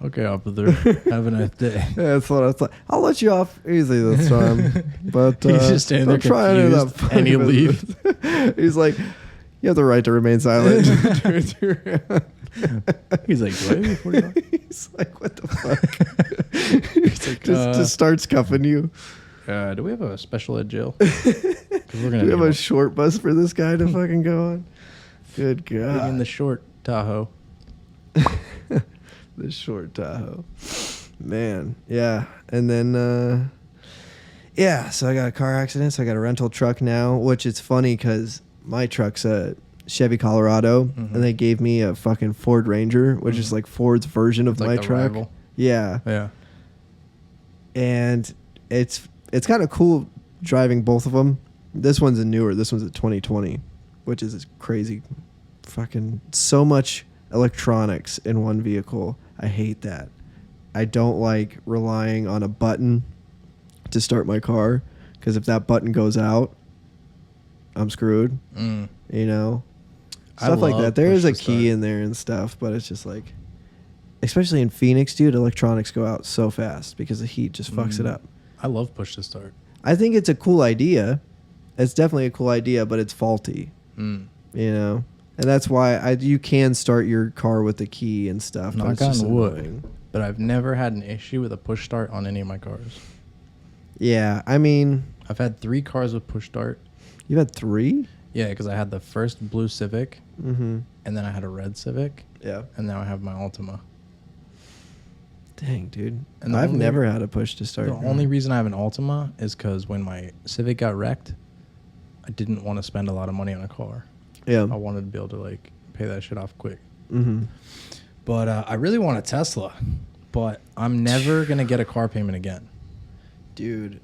Speaker 1: Okay, officer. Have a nice day.
Speaker 2: Yeah, that's what I thought. I'll let you off easy this time. But
Speaker 1: He's just standing there
Speaker 2: I'm trying it up.
Speaker 1: confused, and he'll leave.
Speaker 2: He's like, you have the right to remain silent.
Speaker 1: He's like, do I owe you $40?
Speaker 2: He's like, what the fuck? He's like, just starts cuffing you.
Speaker 1: Do we have a special ed jail? 'Cause we're gonna
Speaker 2: Do we have
Speaker 1: need
Speaker 2: a short bus for this guy to fucking go on? Good
Speaker 1: Bring
Speaker 2: God.
Speaker 1: in the short Tahoe.
Speaker 2: The short Tahoe. Man, yeah. And then, yeah, so I got a car accident, so I got a rental truck now, which is funny because my truck's a Chevy Colorado, and they gave me a fucking Ford Ranger, which is like Ford's version of
Speaker 1: It's like
Speaker 2: my
Speaker 1: the
Speaker 2: truck.
Speaker 1: rival.
Speaker 2: Yeah.
Speaker 1: Yeah.
Speaker 2: And it's kind of cool driving both of them. This one's a newer. This one's a 2020, which is crazy. Fucking so much electronics in one vehicle. I hate that. I don't like relying on a button to start my car because if that button goes out, I'm screwed. You know, stuff like that. There is a key in there and stuff, but it's just like, especially in Phoenix, dude, electronics go out so fast because the heat just fucks it up.
Speaker 1: I love push to start.
Speaker 2: I think it's a cool idea. It's definitely a cool idea, but it's faulty. You know, and that's why you can start your car with the key and stuff. But
Speaker 1: Knock
Speaker 2: it's just
Speaker 1: on wood.
Speaker 2: annoying.
Speaker 1: But I've never had an issue with a push start on any of my cars.
Speaker 2: Yeah, I mean,
Speaker 1: I've had 3 cars with push start.
Speaker 2: you had 3.
Speaker 1: Yeah, because I had the first blue Civic,
Speaker 2: Mm-hmm.
Speaker 1: and then I had a red Civic,
Speaker 2: Yeah.
Speaker 1: and now I have my Altima.
Speaker 2: Dang, dude.
Speaker 1: And
Speaker 2: I've never had a push to start.
Speaker 1: The only reason I have an Altima is because when my Civic got wrecked, I didn't want to spend a lot of money on a car.
Speaker 2: Yeah.
Speaker 1: I wanted to be able to like pay that shit off quick.
Speaker 2: Mm-hmm.
Speaker 1: But I really want a Tesla, but I'm never gonna get a car payment again.
Speaker 2: Dude,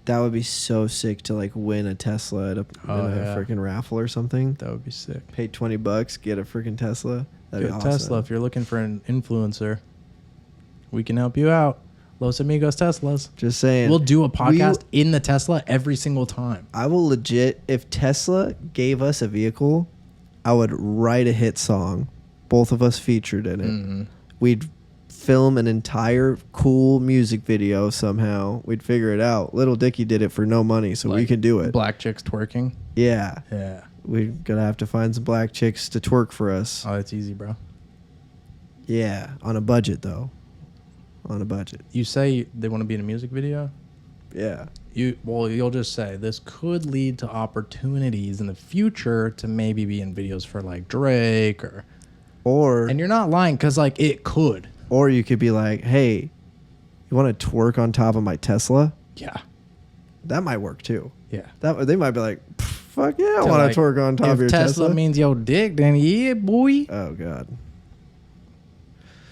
Speaker 2: that would be so sick to like win a Tesla at a freaking raffle or something.
Speaker 1: That would be sick.
Speaker 2: Pay $20, get a freaking Tesla. That'd
Speaker 1: Get
Speaker 2: be
Speaker 1: a
Speaker 2: awesome.
Speaker 1: Tesla. If you're looking for an influencer, we can help you out. Los Amigos Teslas.
Speaker 2: Just saying.
Speaker 1: We'll do a podcast in the Tesla every single time.
Speaker 2: I will legit, if Tesla gave us a vehicle, I would write a hit song. Both of us featured in it.
Speaker 1: Mm-hmm.
Speaker 2: We'd film an entire cool music video somehow. We'd figure it out. Little Dicky did it for no money, so we can do it.
Speaker 1: Black chicks twerking.
Speaker 2: Yeah.
Speaker 1: Yeah.
Speaker 2: We're going to have to find some black chicks to twerk for us.
Speaker 1: Oh, that's easy, bro.
Speaker 2: Yeah. On a budget, though. On a budget.
Speaker 1: You say they want to be in a music video?
Speaker 2: Yeah.
Speaker 1: You'll just say this could lead to opportunities in the future to maybe be in videos for like Drake
Speaker 2: or
Speaker 1: and you're not lying because like it could.
Speaker 2: Or you could be like, hey, you want to twerk on top of my Tesla?
Speaker 1: Yeah.
Speaker 2: That might work too.
Speaker 1: Yeah.
Speaker 2: They might be like, fuck yeah, I want to twerk on top of your Tesla.
Speaker 1: If Tesla means your dick, then yeah, boy.
Speaker 2: Oh God.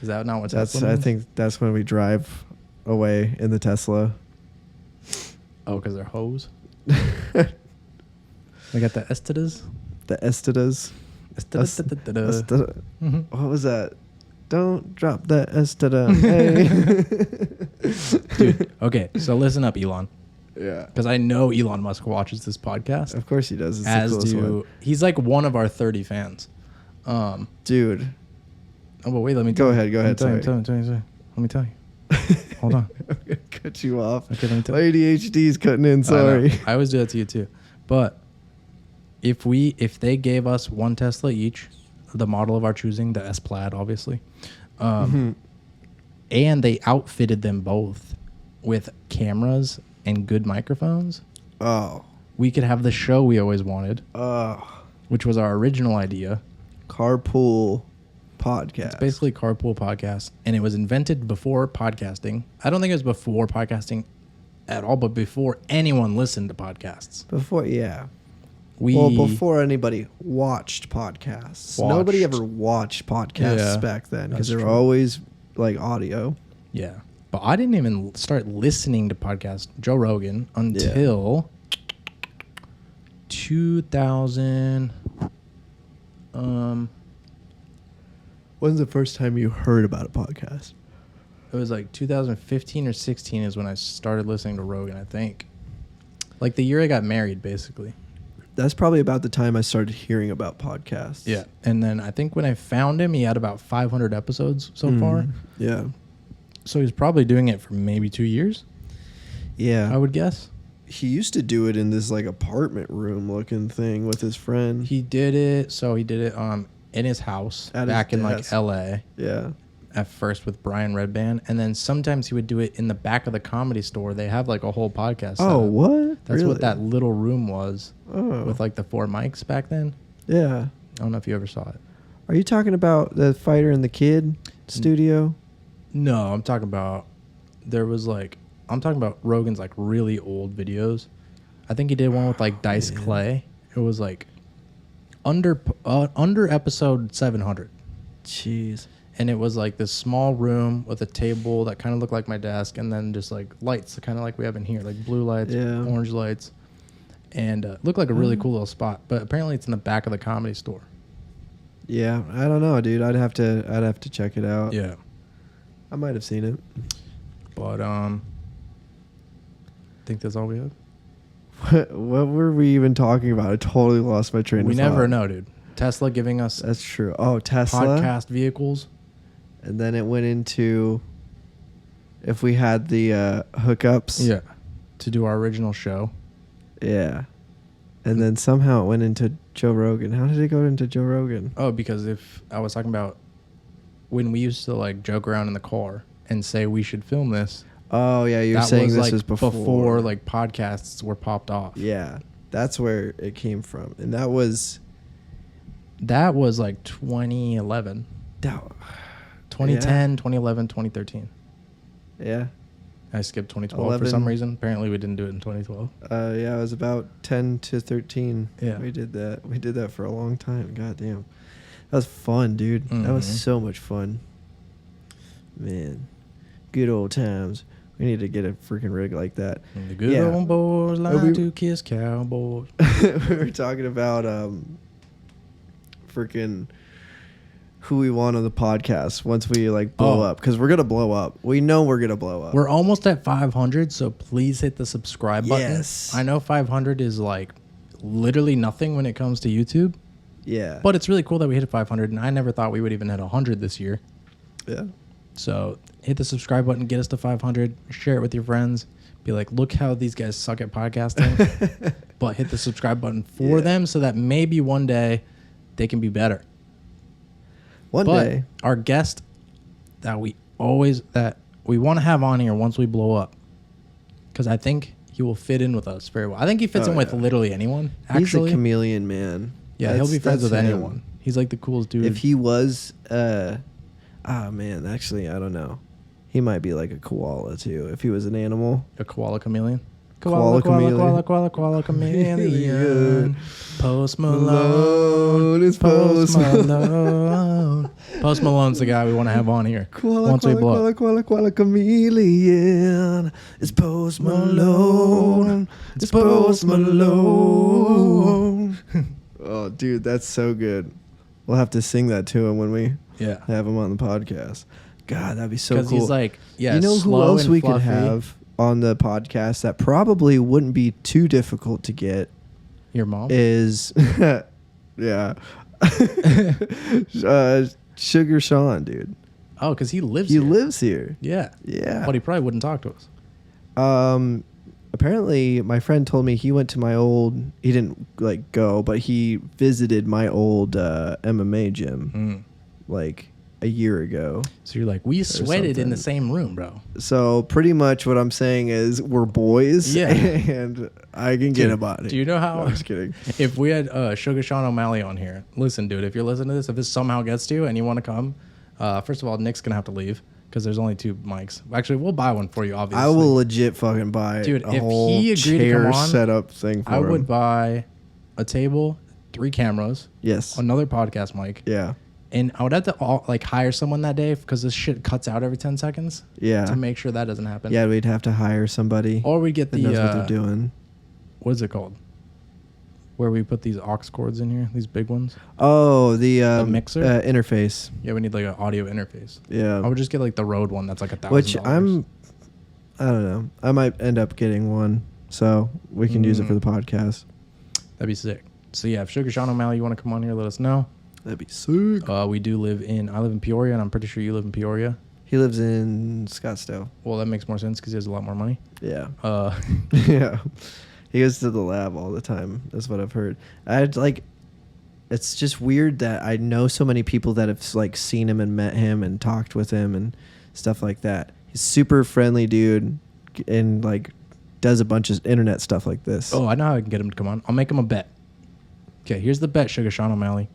Speaker 1: Is that not what Tesla means?
Speaker 2: I think that's when we drive away in the Tesla.
Speaker 1: Oh, because they're hoes? They got the Estidas?
Speaker 2: The Estidas. What was that? Don't drop that Estida. Hey.
Speaker 1: Dude, okay, so listen up, Elon.
Speaker 2: Yeah.
Speaker 1: Because I know Elon Musk watches this podcast.
Speaker 2: Of course he does. It's
Speaker 1: as
Speaker 2: the coolest
Speaker 1: do
Speaker 2: one.
Speaker 1: He's like one of our 30 fans.
Speaker 2: Dude.
Speaker 1: Oh, but wait, let me
Speaker 2: go ahead.
Speaker 1: Tell me. Let me tell you. Hold on.
Speaker 2: I'm gonna cut you off.
Speaker 1: Okay, let me tell
Speaker 2: My ADHD's cutting in. Sorry.
Speaker 1: I always do that to you too. But if they gave us one Tesla each, the model of our choosing, the S Plaid, obviously, and they outfitted them both with cameras and good microphones.
Speaker 2: Oh,
Speaker 1: we could have the show we always wanted. Which was our original idea.
Speaker 2: Carpool podcast.
Speaker 1: It's basically carpool podcast, and it was invented before podcasting. I don't think it was before podcasting at all, but before anyone listened to podcasts.
Speaker 2: Before anybody watched podcasts. Nobody ever watched podcasts back then because they were always like audio.
Speaker 1: Yeah. But I didn't even start listening to podcasts, Joe Rogan, until 2000.
Speaker 2: When's the first time you heard about a podcast?
Speaker 1: It was like 2015 or 16 is when I started listening to Rogan, I think. Like the year I got married, basically.
Speaker 2: That's probably about the time I started hearing about podcasts.
Speaker 1: Yeah. And then I think when I found him, he had about 500 episodes so far.
Speaker 2: Yeah.
Speaker 1: So he's probably doing it for maybe 2 years.
Speaker 2: Yeah.
Speaker 1: I would guess.
Speaker 2: He used to do it in this like apartment room looking thing with his friend.
Speaker 1: He did it in his house back in like LA.
Speaker 2: Yeah.
Speaker 1: At first with Brian Redband, and then sometimes he would do it in the back of the Comedy Store. They have like a whole podcast.
Speaker 2: Oh, what?
Speaker 1: That's
Speaker 2: really?
Speaker 1: what that little room was.
Speaker 2: Oh.
Speaker 1: With like the 4 mics back then.
Speaker 2: Yeah.
Speaker 1: I don't know if you ever saw it.
Speaker 2: Are you talking about the Fighter and the Kid studio?
Speaker 1: No, I'm talking about Rogan's like really old videos. I think he did one with like Dice Clay. It was like under episode 700.
Speaker 2: Jeez.
Speaker 1: And it was like this small room with a table that kind of looked like my desk, and then just like lights, kind of like we have in here, like blue lights, orange lights, and looked like a really cool little spot. But apparently, it's in the back of the Comedy Store.
Speaker 2: Yeah, I don't know, dude. I'd have to check it out.
Speaker 1: Yeah,
Speaker 2: I might have seen it.
Speaker 1: But I think that's all we have.
Speaker 2: What were we even talking about? I totally lost my train of thought.
Speaker 1: We never know, dude. Tesla giving us
Speaker 2: that's true. Oh, Tesla
Speaker 1: podcast vehicles.
Speaker 2: And then it went into if we had the hookups.
Speaker 1: Yeah. To do our original show.
Speaker 2: Yeah. And then somehow it went into Joe Rogan. How did it go into Joe Rogan?
Speaker 1: Oh, because if I was talking about when we used to like joke around in the car and say we should film this.
Speaker 2: Oh, yeah. You're saying this
Speaker 1: like
Speaker 2: was
Speaker 1: before like podcasts were popped off.
Speaker 2: Yeah. That's where it came from. And that was
Speaker 1: like 2011. 2010, 2011, 2013.
Speaker 2: Yeah.
Speaker 1: I skipped 2012 for some reason. Apparently we didn't do it in 2012.
Speaker 2: Yeah, it was about 10 to 13.
Speaker 1: Yeah.
Speaker 2: We did that for a long time. God damn. That was fun, dude. Mm-hmm. That was so much fun. Man. Good old times. We need to get a freaking rig like that.
Speaker 1: The good old boys like to kiss cowboys.
Speaker 2: We were talking about freaking who we want on the podcast once we like blow up, because we're gonna blow up. We know we're gonna blow up.
Speaker 1: We're almost at 500, so please hit the subscribe button.
Speaker 2: Yes.
Speaker 1: I know 500 is like literally nothing when it comes to YouTube.
Speaker 2: Yeah.
Speaker 1: But it's really cool that we hit 500, and I never thought we would even hit 100 this year.
Speaker 2: Yeah.
Speaker 1: So hit the subscribe button, get us to 500, share it with your friends. Be like, look how these guys suck at podcasting. But hit the subscribe button for them so that maybe one day they can be better.
Speaker 2: One day.
Speaker 1: Our guest that we want to have on here once we blow up, because I think he will fit in with us very well. I think he fits in with literally anyone, actually.
Speaker 2: He's a chameleon, man.
Speaker 1: Yeah, he'll be friends with anyone. He's like the coolest dude.
Speaker 2: If he was, man, actually, I don't know. He might be like a koala, too, if he was an animal.
Speaker 1: A koala chameleon?
Speaker 2: Koala chameleon.
Speaker 1: Koala chameleon. Post Malone.
Speaker 2: It's Post
Speaker 1: Malone. Post Malone's the guy we want to have on here.
Speaker 2: Koala chameleon. It's Post Malone. It's Post Malone. Oh, dude, that's so good. We'll have to sing that to him when we have him on the podcast. God, that'd be so cool.
Speaker 1: Because he's like,
Speaker 2: you know who else we could have on the podcast that probably wouldn't be too difficult to get?
Speaker 1: Your mom?
Speaker 2: Is, yeah. Sugar Sean, dude.
Speaker 1: Oh, because he lives
Speaker 2: here.
Speaker 1: He
Speaker 2: lives here.
Speaker 1: Yeah.
Speaker 2: Yeah.
Speaker 1: But he probably wouldn't talk to us.
Speaker 2: Apparently, my friend told me he went to my old, he didn't like go, but he visited my old MMA gym like a year ago.
Speaker 1: So you're like, we sweated in the same room, bro.
Speaker 2: So pretty much what I'm saying is we're boys.
Speaker 1: Yeah.
Speaker 2: And I can get a body.
Speaker 1: Do you know how?
Speaker 2: No, I'm just kidding.
Speaker 1: If we had Sugar Sean O'Malley on here, listen, dude, if you're listening to this, if this somehow gets to you and you want to come, first of all, Nick's going to have to leave because there's only 2 mics. Actually, we'll buy one for you, obviously.
Speaker 2: I will legit fucking buy
Speaker 1: dude,
Speaker 2: a
Speaker 1: if
Speaker 2: whole
Speaker 1: he agreed
Speaker 2: chair
Speaker 1: to come on,
Speaker 2: setup thing for
Speaker 1: I
Speaker 2: him.
Speaker 1: would buy a table, 3 cameras.
Speaker 2: Yes.
Speaker 1: Another podcast mic.
Speaker 2: Yeah.
Speaker 1: And I would have to hire someone that day because this shit cuts out every 10 seconds.
Speaker 2: Yeah.
Speaker 1: To make sure that doesn't happen.
Speaker 2: Yeah, we'd have to hire somebody.
Speaker 1: Or we'd get
Speaker 2: that knows what they're doing.
Speaker 1: What is it called? Where we put these aux cords in here, these big ones.
Speaker 2: Oh, the
Speaker 1: mixer
Speaker 2: interface.
Speaker 1: Yeah, we need like an audio interface.
Speaker 2: Yeah.
Speaker 1: I would just get like the Rode one that's like $1,000.
Speaker 2: Which I don't know. I might end up getting one, so we can use it for the podcast.
Speaker 1: That'd be sick. So yeah, if Sugar Sean O'Malley, you want to come on here, let us know.
Speaker 2: That'd be sick.
Speaker 1: I live in Peoria, and I'm pretty sure you live in Peoria.
Speaker 2: He lives in Scottsdale.
Speaker 1: Well, that makes more sense because he has a lot more money.
Speaker 2: Yeah. Yeah. He goes to the lab all the time. That's what I've heard. It's just weird that I know so many people that have like seen him and met him and talked with him and stuff like that. He's super friendly dude and like does a bunch of internet stuff like this.
Speaker 1: Oh, I know how I can get him to come on. I'll make him a bet. Okay, here's the bet, Sugar Sean O'Malley.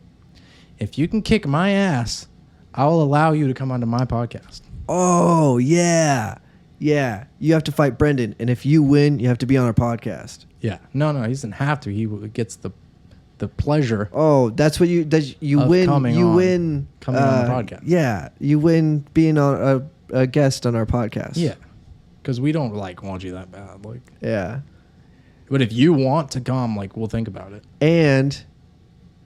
Speaker 1: If you can kick my ass, I'll allow you to come onto my podcast.
Speaker 2: Oh, yeah. Yeah. You have to fight Brendan. And if you win, you have to be on our podcast.
Speaker 1: Yeah. No, he doesn't have to. He gets the pleasure.
Speaker 2: Oh, that's what you win. You win
Speaker 1: coming on the podcast.
Speaker 2: Yeah. You win being on a guest on our podcast.
Speaker 1: Yeah. Because we don't want you that bad.
Speaker 2: Yeah.
Speaker 1: But if you want to come, we'll think about it.
Speaker 2: And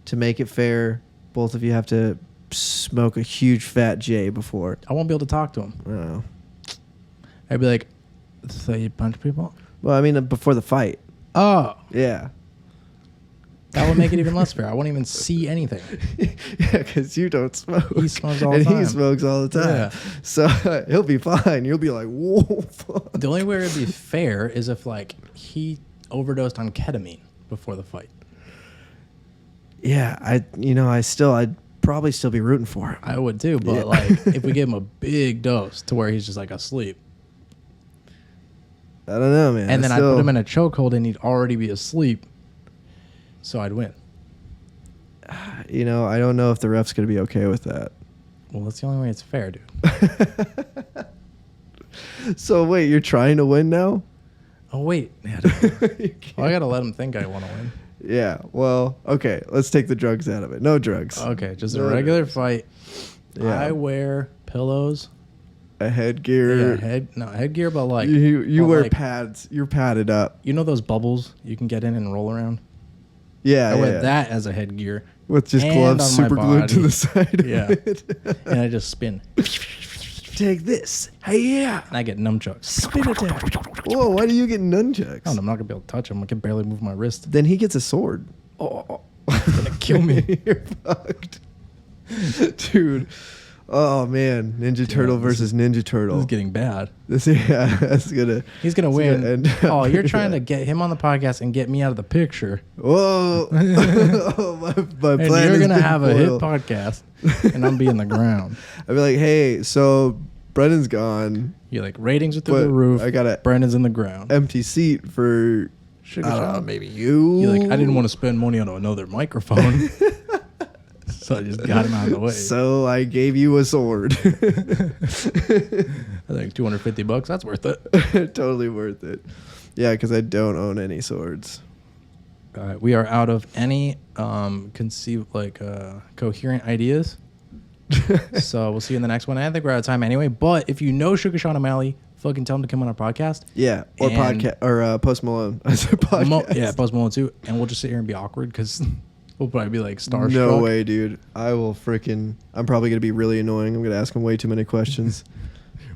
Speaker 2: to make it fair, both of you have to smoke a huge fat J before.
Speaker 1: I won't be able to talk to him.
Speaker 2: Oh.
Speaker 1: I'd be like, so you punch people?
Speaker 2: Well, I mean, before the fight.
Speaker 1: Oh.
Speaker 2: Yeah.
Speaker 1: That would make it even less fair. I won't even see anything.
Speaker 2: Yeah, because you don't smoke.
Speaker 1: He smokes all the time.
Speaker 2: And he smokes all the time. Yeah. So he'll be fine. You'll be like, whoa, fuck.
Speaker 1: The only way it would be fair is if, he overdosed on ketamine before the fight.
Speaker 2: Yeah, I'd probably still be rooting for him.
Speaker 1: I would too, but if we give him a big dose to where he's just asleep.
Speaker 2: I don't know, man.
Speaker 1: And then I'd put him in a chokehold and he'd already be asleep. So I'd win.
Speaker 2: I don't know if the ref's going to be okay with that.
Speaker 1: Well, that's the only way it's fair, dude.
Speaker 2: So wait, you're trying to win now?
Speaker 1: Oh, wait. Yeah, I got to let him think I want to win.
Speaker 2: Yeah, well, okay. Let's take the drugs out of it. No drugs.
Speaker 1: Okay, just a regular fight. Yeah. I wear pillows.
Speaker 2: A headgear.
Speaker 1: Yeah, headgear, but
Speaker 2: you wear pads. You're padded up.
Speaker 1: You know those bubbles you can get in and roll around?
Speaker 2: Yeah,
Speaker 1: I wear that as a headgear.
Speaker 2: With just gloves super glued to the side
Speaker 1: of it. And I just spin.
Speaker 2: Take this. Hey, yeah.
Speaker 1: And I get nunchucks.
Speaker 2: Spin attack. Whoa, why do you get nunchucks?
Speaker 1: Oh, I'm not going to be able to touch them. I can barely move my wrist.
Speaker 2: Then he gets a sword.
Speaker 1: Oh, it's going to kill me.
Speaker 2: You're fucked. Dude. Oh man, Ninja Turtle versus Ninja
Speaker 1: This is
Speaker 2: Turtle.
Speaker 1: getting bad.
Speaker 2: That's gonna.
Speaker 1: He's gonna win. Oh, you're trying
Speaker 2: yeah.
Speaker 1: to get him on the podcast and get me out of the picture.
Speaker 2: Whoa! Oh, my
Speaker 1: And
Speaker 2: plan
Speaker 1: you're
Speaker 2: has
Speaker 1: gonna
Speaker 2: been
Speaker 1: have a hit
Speaker 2: foiled.
Speaker 1: podcast, and I'm be in the ground.
Speaker 2: I'd be like, hey, so Brendan's gone.
Speaker 1: You're like ratings are through
Speaker 2: But
Speaker 1: the roof.
Speaker 2: I got a
Speaker 1: Brandon's in the ground.
Speaker 2: empty seat for.
Speaker 1: Sugar
Speaker 2: I don't know,
Speaker 1: Sean.
Speaker 2: maybe you.
Speaker 1: You're like, I didn't want to spend money on another microphone, so I just got him out of the way.
Speaker 2: So I gave you a sword.
Speaker 1: I think $250. That's worth it.
Speaker 2: Totally worth it. Yeah, because I don't own any swords.
Speaker 1: All right, we are out of any coherent ideas. So we'll see you in the next one. I think we're out of time anyway. But if you know Sugar Sean O'Malley, fucking tell him to come on our podcast.
Speaker 2: Yeah, or
Speaker 1: And-
Speaker 2: podcast or Post Malone. I said podcast.
Speaker 1: Post Malone too. And we'll just sit here and be awkward because we'll probably be like starstruck.
Speaker 2: No way, dude. I will freaking. I'm probably gonna be really annoying. I'm gonna ask him way too many questions.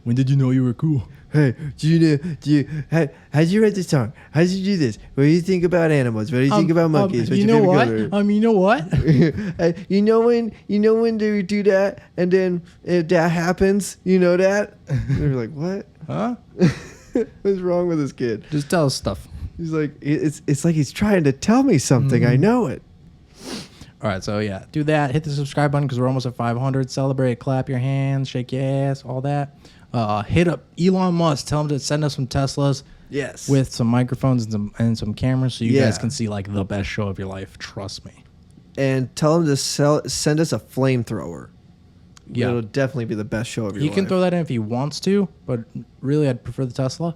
Speaker 1: When did you know you were cool?
Speaker 2: Hey, how'd you write this song? How did you do this? What do you think about animals? What do you think about monkeys? What's
Speaker 1: You
Speaker 2: your
Speaker 1: know
Speaker 2: favorite
Speaker 1: what?
Speaker 2: color?
Speaker 1: You know what?
Speaker 2: You know when they do that, and then if that happens, you know that. And they're like, what?
Speaker 1: Huh?
Speaker 2: What's wrong with this kid?
Speaker 1: Just tell us stuff.
Speaker 2: He's like, it's like he's trying to tell me something. I know it.
Speaker 1: All right, so yeah, do that. Hit the subscribe button because we're almost at 500. Celebrate, clap your hands, shake your ass, all that. Hit up Elon Musk. Tell him to send us some Teslas
Speaker 2: Yes.
Speaker 1: with some microphones and some cameras so you
Speaker 2: Yeah.
Speaker 1: guys can see like the best show of your life. Trust me.
Speaker 2: And tell him to send us a flamethrower.
Speaker 1: Yeah.
Speaker 2: It'll definitely be the best show of your
Speaker 1: He
Speaker 2: life.
Speaker 1: can throw that in if he wants to, but really I'd prefer the Tesla.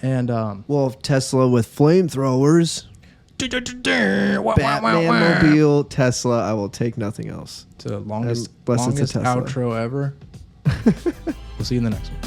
Speaker 1: And
Speaker 2: Well, Tesla with flamethrowers, Batman mobile, Tesla. I will take nothing else.
Speaker 1: It's the longest
Speaker 2: Unless it's a Tesla.
Speaker 1: outro ever. We'll see you in the next one.